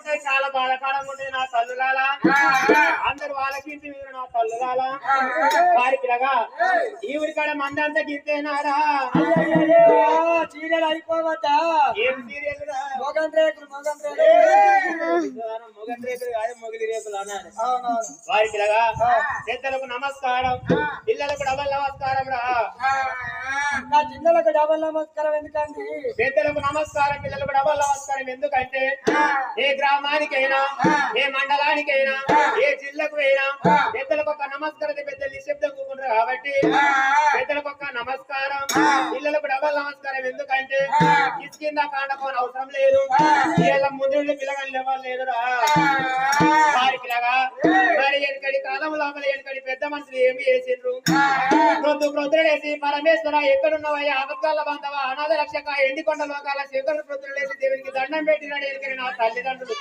ఉంటాయి, చాలా బాధాకరంగా ఉంటాయి నా తల్లులాల. అందరు వాళ్ళకి ఇంటి మీద నా తల్లులాల. వారి పిల్లగా ఈవిడి కాడ మందంతా గిరితేనారా సీరియల్ అయిపోవద్దా? ఏం సీరియల్ రా? మొగన్ రేకులు మొగన్ రేకులు కాదు, మొగిలి రేకులు అన్నాడు. అవునవును. వారి పిల్లగా పెద్దలకు నమస్కారం, పిల్లలకు డబల్ నమస్కారం రా. నా చిన్నలకు డబల్ నమస్కారం ఎందుకండి? పెద్దలకు నమస్కారం, పిల్లలకు డబల్ నమస్కారం ఎందుకంటే ఏ గ్రామానికైనా, ఏ మండలానికైనా, ఏ జిల్లాకు అయినా పెద్దలకు ఒక నమస్కారం పెద్దలు నిశ్శబ్దం కూకుంటారు కాబట్టి పెద్దలకు ఒక నమస్కారం, పిల్లలకు డబల్ నమస్కారం ఎందుకంటే కింద కాండకోని అవసరం లేదు. వీళ్ళ ముందు పిల్లగాళ్ళు ఎవరు లేదురా. వారి పిల్లగా మరి వెనకడి కాలం లోపల వెనకడి పెద్ద మనుషులు ఏమి చేసిండ్రు? ప్రొద్దులేసి పరమేశ్వర ఎక్కడున్నవయ్యా అబద్ధాల బాంధవ అనాథ రక్షక ఎండికొండ లోకాల శేఖరు ప్రొద్దులేసి దేవునికి దండం పెట్టినాడు. నా తల్లిదండ్రులు